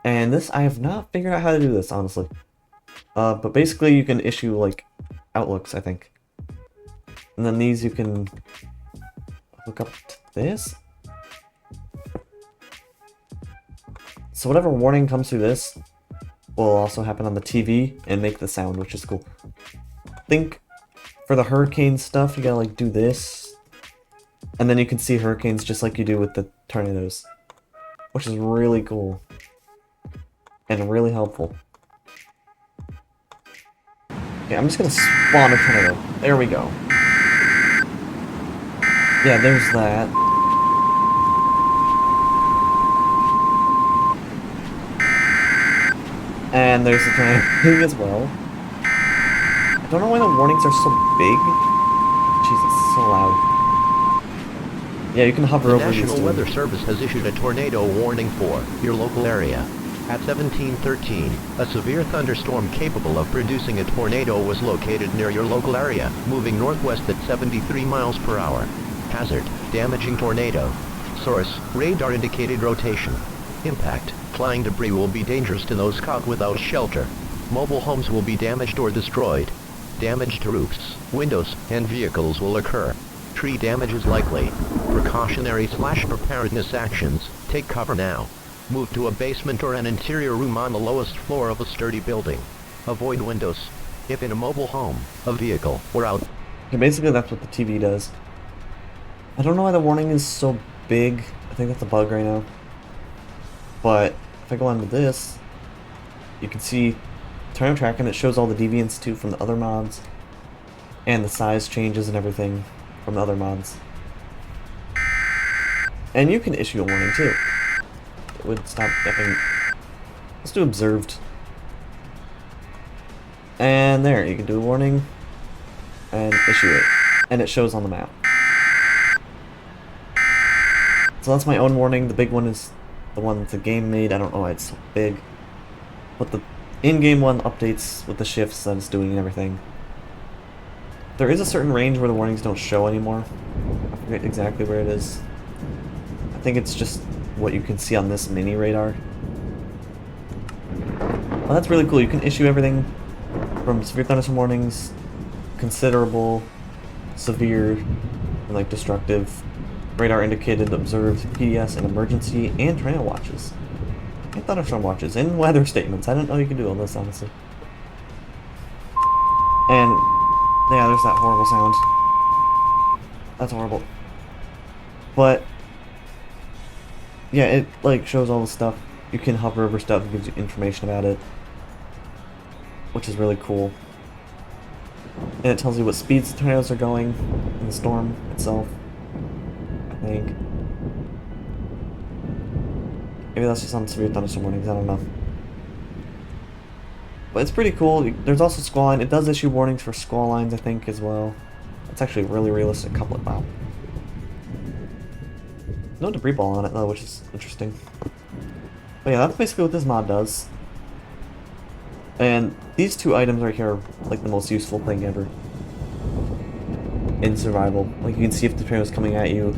And this, I have not figured out how to do this, honestly. But basically you can issue like outlooks, I think. And then these you can hook up to this. So whatever warning comes through this will also happen on the TV and make the sound, which is cool. I think for the hurricane stuff, you gotta like do this. And then you can see hurricanes just like you do with the tornadoes. Which is really cool. And really helpful. Okay, I'm just gonna spawn a tornado. There we go. Yeah, there's that. And there's the tornado as well. I don't know why the warnings are so big. Jesus, so loud. Yeah, you can hover over these. The National Weather Service has issued a tornado warning for your local area. At 1713, a severe thunderstorm capable of producing a tornado was located near your local area, moving northwest at 73 miles per hour. Hazard, damaging tornado. Source, radar indicated rotation. Impact, flying debris will be dangerous to those caught without shelter. Mobile homes will be damaged or destroyed. Damage to roofs, windows, and vehicles will occur. Tree damage is likely. Precautionary/preparedness actions, take cover now. Move to a basement or an interior room on the lowest floor of a sturdy building. Avoid windows. If in a mobile home, a vehicle, or out. Okay, basically that's what the TV does. I don't know why the warning is so big. I think that's a bug right now. But if I go on to this, you can see tornado track, and it shows all the deviants too from the other mods. And the size changes and everything from the other mods. And you can issue a warning too. It would stop deafing. Let's do observed. And there, you can do a warning and issue it. And it shows on the map. So that's my own warning. The big one is the one that the game made. I don't know why it's so big. But the in-game one updates with the shifts that it's doing and everything. There is a certain range where the warnings don't show anymore. I forget exactly where it is. think it's just what you can see on this mini radar. Well, that's really cool. You can issue everything from severe thunderstorm warnings, considerable, severe, and like destructive, radar indicated, observed, PDS, and emergency, and tornado watches, and thunderstorm watches, and weather statements. I didn't know you could do all this, honestly. And yeah, there's that horrible sound. That's horrible. But yeah, it like shows all the stuff. You can hover over stuff, it gives you information about it, which is really cool. And it tells you what speeds the tornadoes are going in the storm itself, I think. Maybe that's just on severe thunderstorm warnings, I don't know. But it's pretty cool. There's also squall line. It does issue warnings for squall lines, I think, as well. It's actually a really realistic couplet. Wow. No debris ball on it, though, which is interesting. But yeah, that's basically what this mod does. And these two items right here are like the most useful thing ever in survival. Like, you can see if the tornado's coming at you,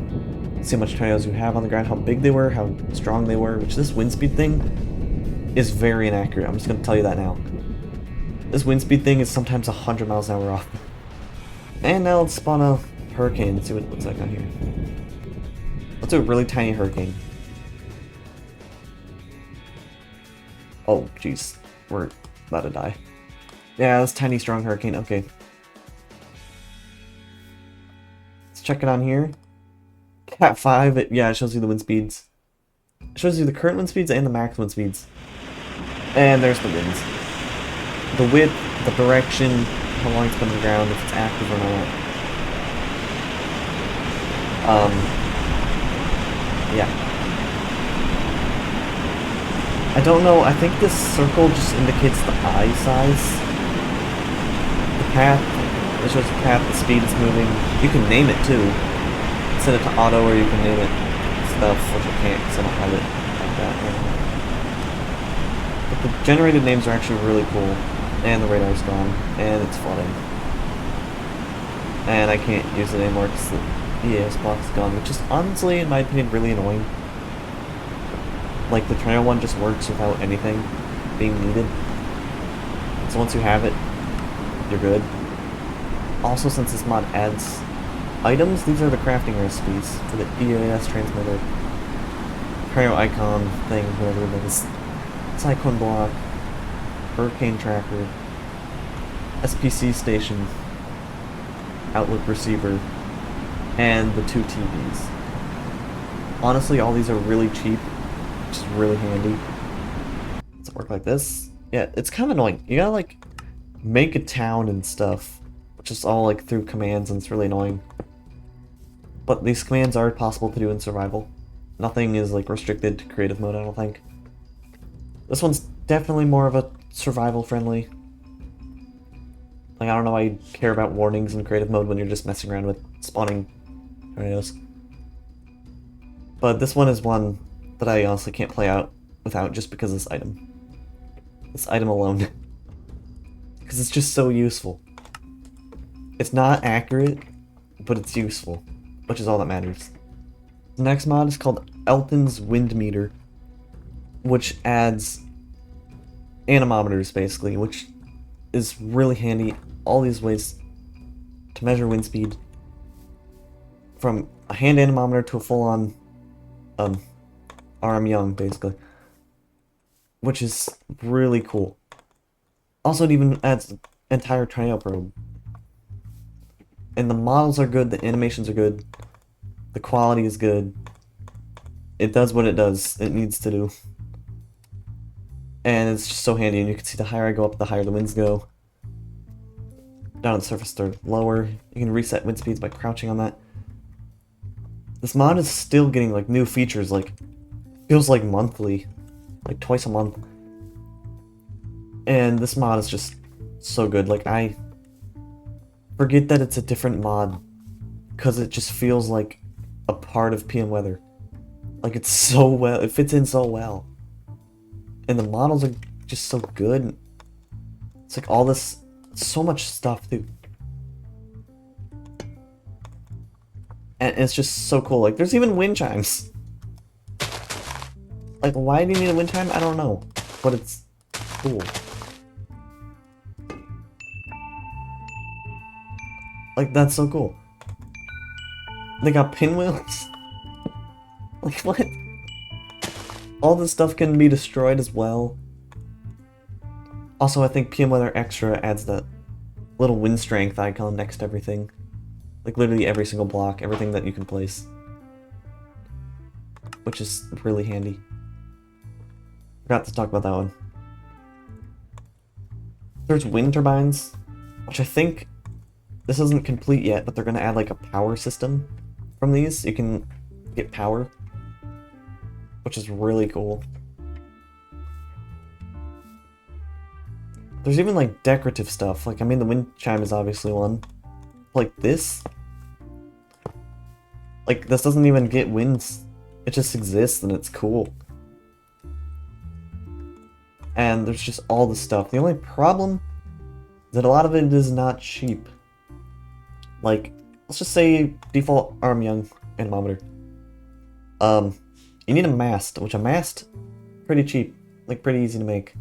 see how much tornadoes you have on the ground, how big they were, how strong they were, which this wind speed thing is very inaccurate. I'm just going to tell you that now. This wind speed thing is sometimes 100 miles an hour off. And now let's spawn a hurricane and see what it looks like on here. Let's do a really tiny hurricane. Oh, jeez. We're about to die. Yeah, this tiny, strong hurricane. Okay. Let's check it on here. Cat 5, yeah, it shows you the wind speeds. It shows you the current wind speeds and the max wind speeds. And there's the winds. The width, the direction, how long it's been on the ground, if it's active or not. Yeah. I don't know, I think this circle just indicates the eye size. The path, it shows the path, the speed it's moving. You can name it too. Set it to auto or you can name it stuff, which I can't because I don't have it like that right now. But the generated names are actually really cool. And the radar's gone, and it's flooding. And I can't use it anymore because the EAS block is gone, which is honestly, in my opinion, really annoying. Like, the tornado one just works without anything being needed. So once you have it, you're good. Also, since this mod adds items, these are the crafting recipes for the EAS transmitter, tornado icon thing, whatever it is, cyclone block, hurricane tracker, SPC station, outlook receiver, and the 2 TVs. Honestly, all these are really cheap, which is really handy. Does it work like this? Yeah, it's kind of annoying. You gotta like make a town and stuff, which is all like through commands, and it's really annoying. But these commands are possible to do in survival. Nothing is like restricted to creative mode, I don't think. This one's definitely more of a survival friendly. Like, I don't know why you care about warnings in creative mode when you're just messing around with spawning tornadoes. But this one is one that I honestly can't play out without just because of this item. This item alone. Because it's just so useful. It's not accurate, but it's useful, which is all that matters. The next mod is called Elton's Wind Meter, which adds anemometers, basically, which is really handy. All these ways to measure wind speed, from a hand anemometer to a full-on RM Young, basically, which is really cool. Also, it even adds the entire tornado probe, and the models are good, the animations are good, the quality is good. It does what it does, it needs to do. And it's just so handy, and you can see the higher I go up, the higher the winds go. Down on the surface, they're lower. You can reset wind speeds by crouching on that. This mod is still getting like new features, like feels like monthly, like twice a month. And this mod is just so good. Like, I forget that it's a different mod because it just feels like a part of PM Weather. Like, it's so well, it fits in so well. And the models are just so good. It's like all this, so much stuff, dude. And it's just so cool. Like, there's even wind chimes. Like, why do you need a wind chime? I don't know. But it's cool. Like, that's so cool. They got pinwheels? Like, what? All this stuff can be destroyed as well. Also, I think PM Weather Extra adds that little wind strength icon next to everything. Like, literally every single block, everything that you can place. Which is really handy. Forgot to talk about that one. There's wind turbines, which I think this isn't complete yet, but they're going to add like a power system from these. You can get power, which is really cool. There's even like decorative stuff. Like, I mean, the wind chime is obviously one. Like this. Like, this doesn't even get winds. It just exists and it's cool. And there's just all the stuff. The only problem is that a lot of it is not cheap. Like, let's just say default arm young anemometer. You need a mast, which a mast, pretty cheap. Like, pretty easy to make.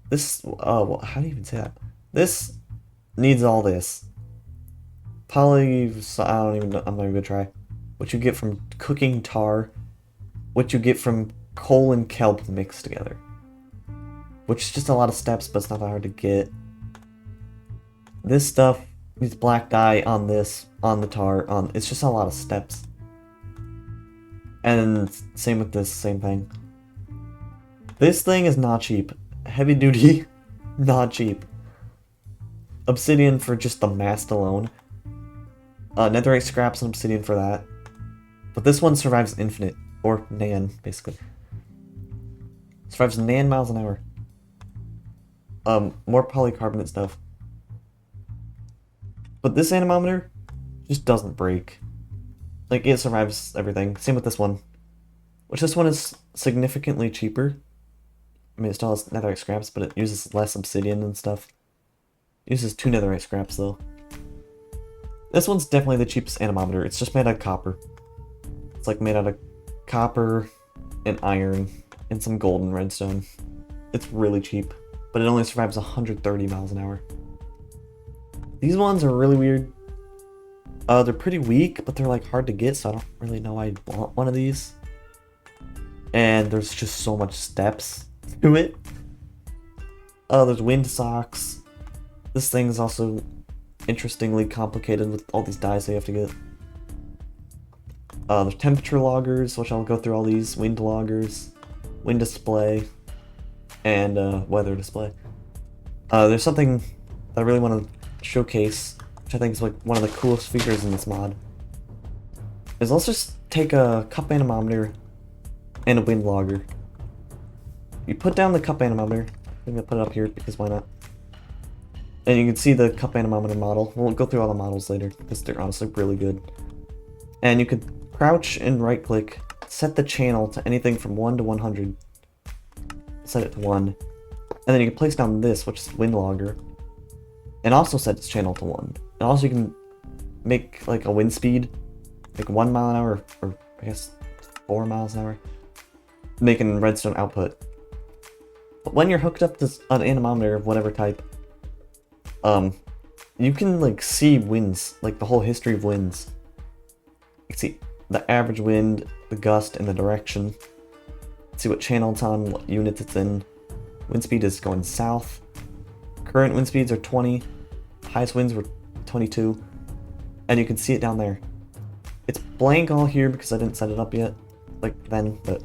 This, well, how do you even say that? This needs all this. I don't even know, I'm not even gonna try. What you get from cooking tar, what you get from coal and kelp mixed together. Which is just a lot of steps, but it's not that hard to get. This stuff needs black dye on this, on the tar, it's just a lot of steps. And same with this, same thing. This thing is not cheap. Heavy duty, not cheap. Obsidian for just the mast alone. Netherite scraps and obsidian for that. But this one survives infinite, or nan, basically. Survives nan miles an hour. More polycarbonate stuff. But this anemometer just doesn't break. Like, it survives everything. Same with this one. Which this one is significantly cheaper. I mean, it still has netherite scraps, but it uses less obsidian and stuff. It uses 2 netherite scraps, though. This one's definitely the cheapest anemometer. It's just made out of copper. It's like made out of copper and iron and some gold and redstone. It's really cheap, but it only survives 130 miles an hour. These ones are really weird. They're pretty weak, but they're like hard to get, so I don't really know why I'd want one of these. And there's just so much steps to it. There's wind socks. This thing is also interestingly complicated with all these dyes they have to get. There's temperature loggers, which I'll go through all these. Wind loggers, wind display, and weather display. There's something that I really want to showcase, which I think is like one of the coolest features in this mod. Is let's just take a cup anemometer and a wind logger. You put down the cup anemometer. I'm gonna put it up here because why not? And you can see the cup anemometer model. We'll go through all the models later because they're honestly really good. And you could crouch and right click, set the channel to anything from 1 to 100. Set it to 1. And then you can place down this, which is wind logger. And also set its channel to 1. And also you can make like a wind speed, like 1 mile an hour, or I guess 4 miles an hour. Making redstone output. But when you're hooked up to an anemometer of whatever type, you can like see winds, like the whole history of winds. You can see the average wind, the gust, and the direction. See what channel it's on, what units it's in. Wind speed is going south. Current wind speeds are 20. Highest winds were 22. And you can see it down there. It's blank all here because I didn't set it up yet, like then, but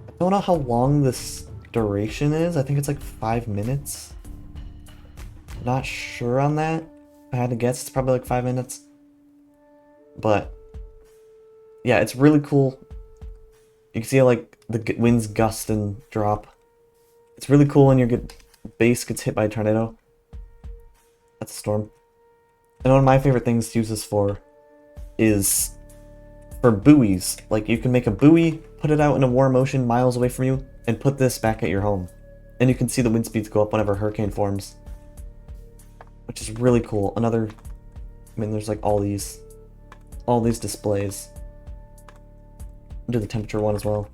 I don't know how long this duration is. I think it's like 5 minutes. Not sure on that. If I had to guess, it's probably like 5 minutes. But yeah, it's really cool. You can see how like the winds gust and drop. It's really cool when your base gets hit by a tornado. That's a storm. And one of my favorite things to use this for is for buoys. Like, you can make a buoy, put it out in a warm ocean miles away from you, and put this back at your home. And you can see the wind speeds go up whenever a hurricane forms. Which is really cool. I mean, there's like all these displays. do the temperature one as well.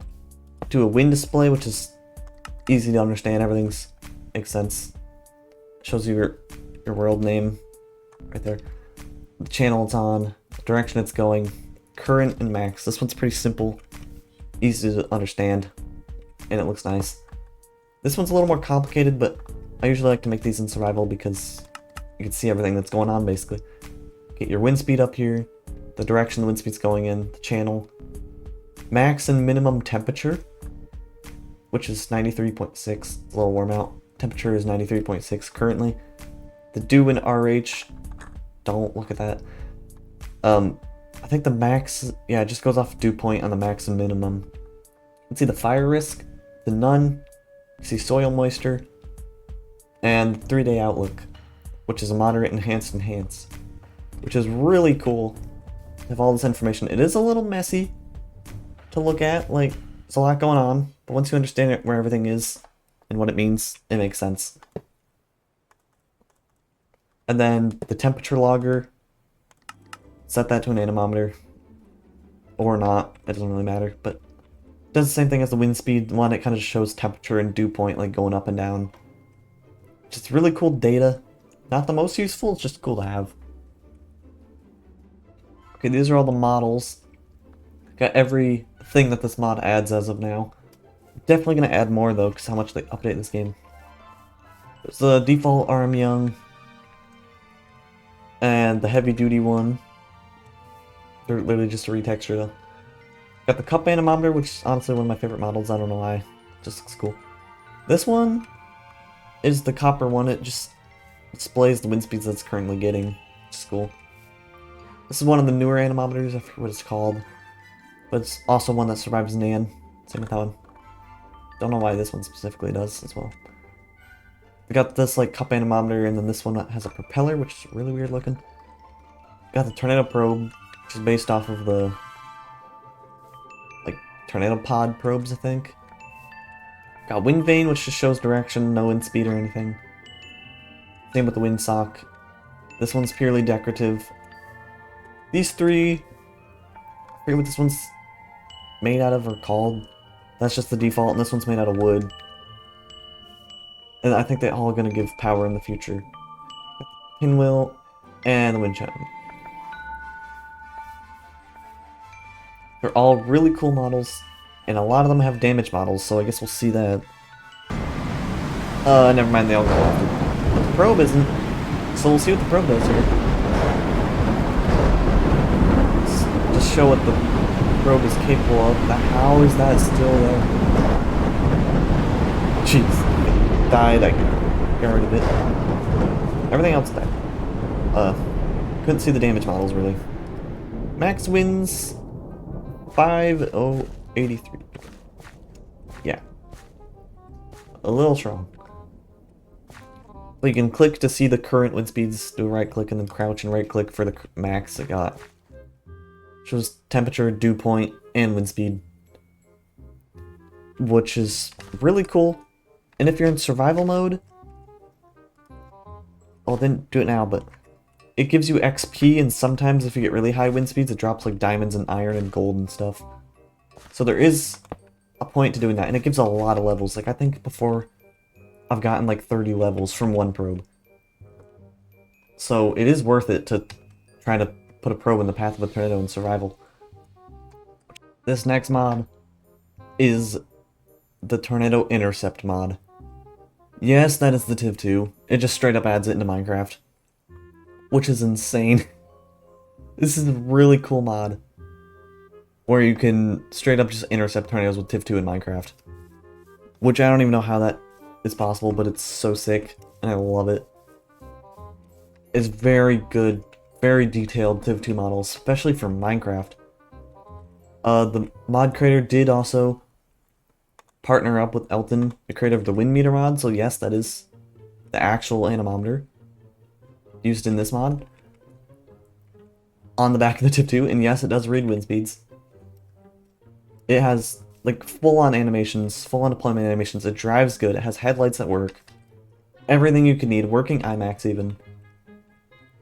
Do a wind display, which is easy to understand. Everything's makes sense. Shows you your world name right there. The channel it's on, the direction it's going, current and max. This one's pretty simple, easy to understand, and it looks nice. This one's a little more complicated, but I usually like to make these in survival because you can see everything that's going on basically. Get your wind speed up here, the direction the wind speed's going in, the channel, max and minimum temperature, which is 93.6, it's a little warm out. Temperature is 93.6 currently. The dew and RH, don't look at that. I think the max, yeah, it just goes off dew point on the max and minimum. Let's see the fire risk, the none, you see soil moisture, and 3-day outlook, which is a moderate, enhanced, which is really cool to have all this information. It is a little messy to look at, like, there's a lot going on, but once you understand it, where everything is and what it means, it makes sense. And then the temperature logger, set that to an anemometer, or not, it doesn't really matter, but it does the same thing as the wind speed one. It kind of just shows temperature and dew point, like, going up and down. Just really cool data. Not the most useful, it's just cool to have. Okay, these are all the models. Got everything that this mod adds as of now. Definitely going to add more though, because how much they update this game. There's the default RM Young. And the heavy duty one. They're literally just a retexture though. Got the cup anemometer, which is honestly one of my favorite models, I don't know why. It just looks cool. This one is the copper one, it just displays the wind speeds that's currently getting, which is cool. This is one of the newer anemometers, I forget what it's called. But it's also one that survives Nan. Same with that one. Don't know why this one specifically does as well. We got this like cup anemometer, and then this one that has a propeller, which is really weird looking. Got the tornado probe, which is based off of the like tornado pod probes, I think. Got wind vane, which just shows direction, no wind speed or anything. Same with the wind sock. This one's purely decorative. These three, I forget what this one's made out of or called. That's just the default, and this one's made out of wood. And I think they're all going to give power in the future. Pinwheel and the wind chime. They're all really cool models, and a lot of them have damage models, so I guess we'll see that. Never mind, they all go after. But the probe isn't, so we'll see what the probe does here. Let's just show what the probe is capable of. How is that still there? Jeez. Died, I got rid of it. Everything else died. Couldn't see the damage models really. Max wins 5083. Yeah. A little strong. But you can click to see the current wind speeds, do a right click and then crouch and right click for the max it got. Shows temperature, dew point, and wind speed. Which is really cool. And if you're in survival mode, well then do it now, but it gives you XP, and sometimes if you get really high wind speeds, it drops like diamonds and iron and gold and stuff. So there is a point to doing that, and it gives a lot of levels. Like I think before I've gotten like 30 levels from one probe. So it is worth it to try to put a probe in the path of a tornado in survival. This next mod is the Tornado Intercept mod. Yes, that is the Tiv 2. It just straight up adds it into Minecraft. Which is insane. This is a really cool mod. Where you can straight up just intercept tornadoes with Tiv 2 in Minecraft. Which I don't even know how that is possible, but it's so sick, and I love it. It's very good, very detailed Tiv 2 models, especially for Minecraft. The mod creator did also partner up with Elton, the creator of the wind meter mod, so yes, that is the actual anemometer used in this mod on the back of the Tiv 2, and yes, it does read wind speeds. It has like full-on animations, full-on deployment animations. It drives good. It has headlights that work. Everything you could need, working IMAX even.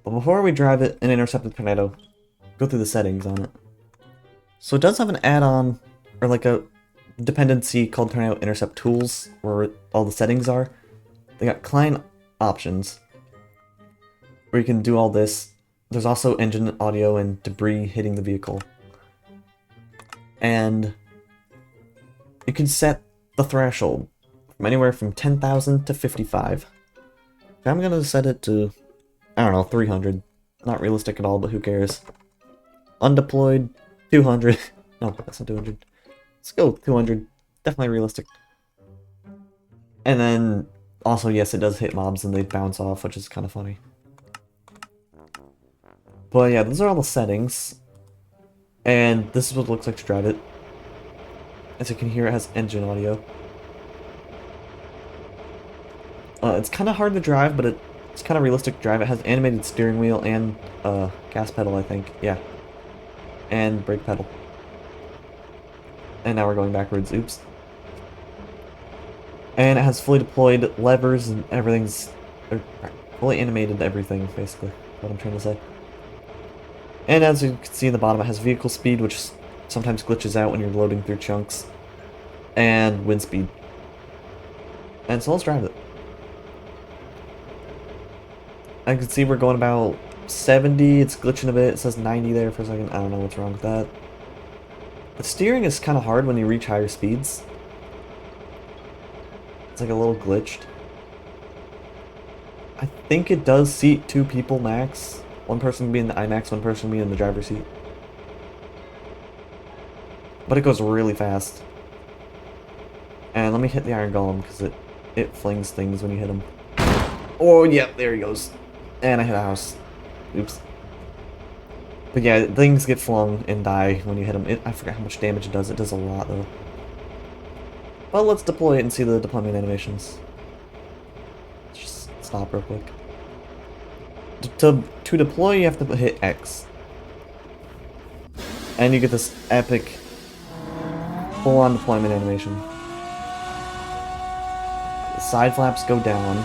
But before we drive it and intercept the tornado, go through the settings on it. So it does have an add-on or like a dependency called Tornado Intercept Tools, where all the settings are. They got client options, where you can do all this. There's also engine audio and debris hitting the vehicle. And you can set the threshold from anywhere from 10,000 to 55. I'm gonna set it to, I don't know, 300. Not realistic at all, but who cares? Undeployed, 200. No, that's not 200. Let's go 200. Definitely realistic. And then, also, yes, it does hit mobs and they bounce off, which is kind of funny. But yeah, those are all the settings. And this is what it looks like to drive it. As you can hear, it has engine audio. It's kind of hard to drive, but it's kind of realistic to drive. It has animated steering wheel and gas pedal, I think. Yeah. And brake pedal. And now we're going backwards. Oops. And it has fully deployed levers and everything's... fully animated everything, basically. What I'm trying to say. And as you can see in the bottom, it has vehicle speed, which sometimes glitches out when you're loading through chunks. And wind speed. And so let's drive it. I can see we're going about 70. It's glitching a bit. It says 90 there for a second. I don't know what's wrong with that. The steering is kind of hard when you reach higher speeds. It's like a little glitched. I think it does seat 2 people max. One person can be in the IMAX, one person can be in the driver's seat. But it goes really fast. And let me hit the Iron Golem, because it flings things when you hit him. Oh, yeah, there he goes. And I hit a house. Oops. But yeah, things get flung and die when you hit them. I forgot how much damage it does. It does a lot, though. Well, let's deploy it and see the deployment animations. Let's just stop real quick. To deploy, you have to hit X. And you get this epic full-on deployment animation. The side flaps go down.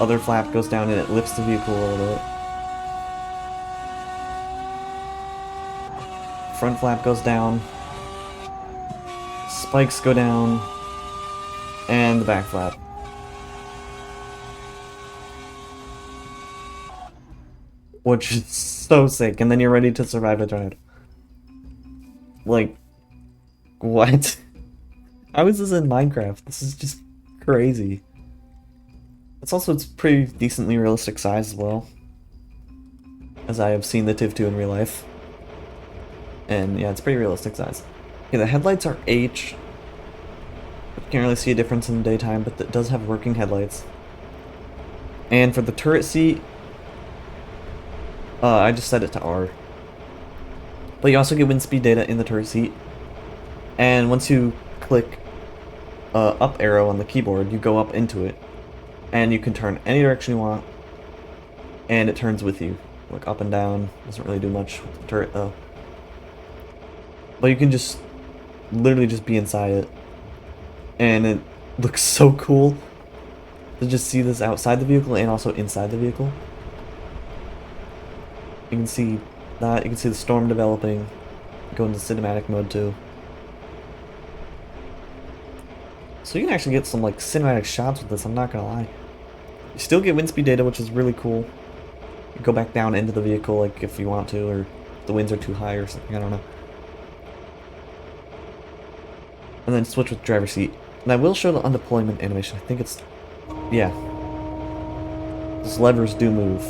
Other flap goes down and it lifts the vehicle a little bit. Front flap goes down. Spikes go down. And the back flap. Which is so sick, and then you're ready to survive a tornado. Like, what? How is this in Minecraft? This is just crazy. It's pretty decently realistic size as well. As I have seen the TIV2 in real life. And yeah, it's pretty realistic size. Okay, the headlights are H. You can't really see a difference in the daytime, but it does have working headlights. And for the turret seat, I just set it to R. But you also get wind speed data in the turret seat. And once you click up arrow on the keyboard, you go up into it. And you can turn any direction you want. And it turns with you. Like up and down. Doesn't really do much with the turret though. But you can just literally just be inside it. And it looks so cool to just see this outside the vehicle and also inside the vehicle. You can see that, you can see the storm developing, go into cinematic mode too. So you can actually get some like cinematic shots with this, I'm not gonna lie. You still get wind speed data, which is really cool. You go back down into the vehicle like if you want to, or if the winds are too high or something, I don't know. And then switch with driver's seat. And I will show the undeployment animation, I think it's, yeah. These levers do move.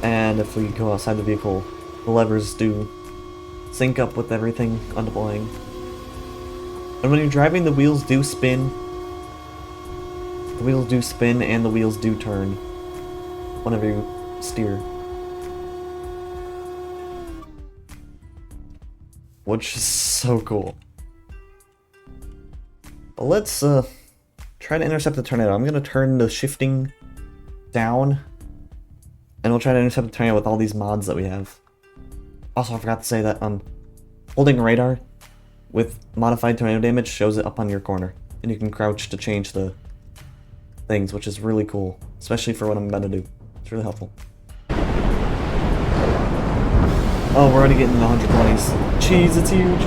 And if we go outside the vehicle, the levers do sync up with everything undeploying. And when you're driving, the wheels do spin. The wheels do spin and the wheels do turn whenever you steer. Which is so cool. But let's try to intercept the tornado. I'm gonna turn the shifting down. And we'll try to intercept the tornado with all these mods that we have. Also, I forgot to say that holding radar with modified tornado damage shows it up on your corner. And you can crouch to change the things, which is really cool. Especially for what I'm about to do. It's really helpful. Oh, we're already getting the 120s. Jeez, it's huge.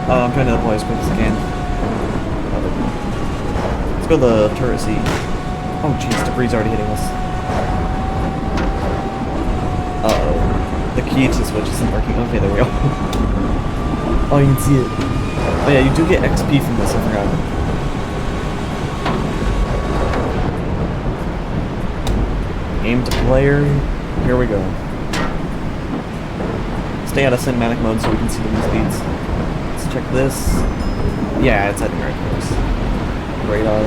Oh, I'm trying to deploy as quick as I can. Let's go to the turret seat. Oh, jeez, debris already hitting us. Uh-oh. The key to switch isn't working. Okay, there we go. Oh, you can see it. Oh yeah, you do get XP from this, I forgot. Aim to player. Here we go. Stay out of cinematic mode so we can see the wind speeds. Let's check this. Yeah, it's heading right for us. Radar.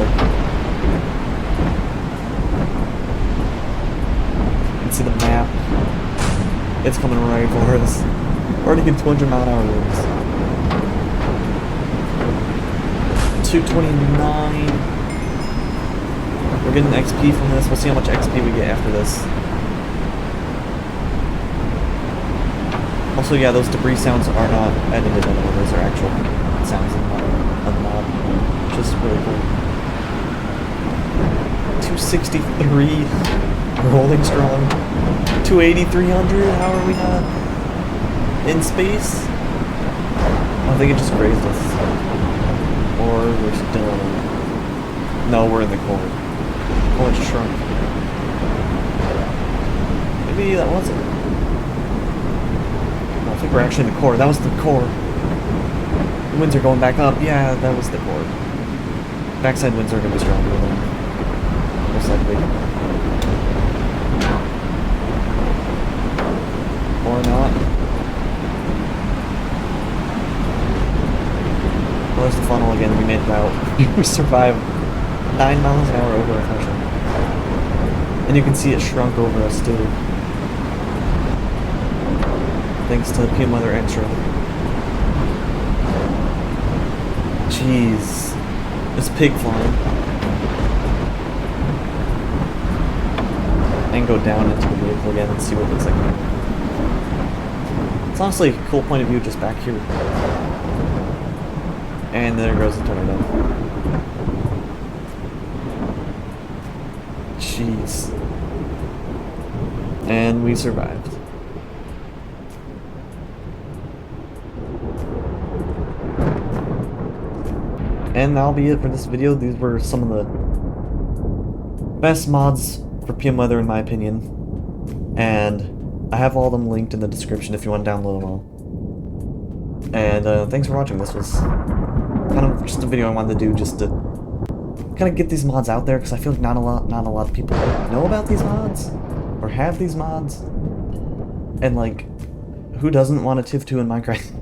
You can see the map. It's coming right for us. We're already getting 200 mile an hour winds. 229. We're getting XP from this. We'll see how much XP we get after this. Also, yeah, those debris sounds are not edited anymore. Those are actual sounds on the mod, which is really cool. 263. We're holding strong. 280, 300. How are we not in space? I think it just grazed us. Or we're still in it. No, we're in the core. Oh, it just shrunk. Maybe that wasn't. No, I think we're actually in the core. That was the core. The winds are going back up. Yeah, that was the core. Backside winds are going to be stronger than most likely. Or not. Well, there's the funnel again. We made it out. We survived 9 miles an hour over our threshold. And you can see it shrunk over us too. Thanks to PM Weather Extra. Jeez. This pig flying. And go down into the vehicle again and see what it looks like now. It's honestly a cool point of view just back here. And there goes the tornado. Jeez. And we survived. And that'll be it for this video. These were some of the best mods for PM Weather in my opinion. And I have all of them linked in the description if you want to download them all. And thanks for watching. This was kind of just a video I wanted to do just to kind of get these mods out there, because I feel like not a lot of people know about these mods or have these mods. And like, who doesn't want a TIV 2 in Minecraft?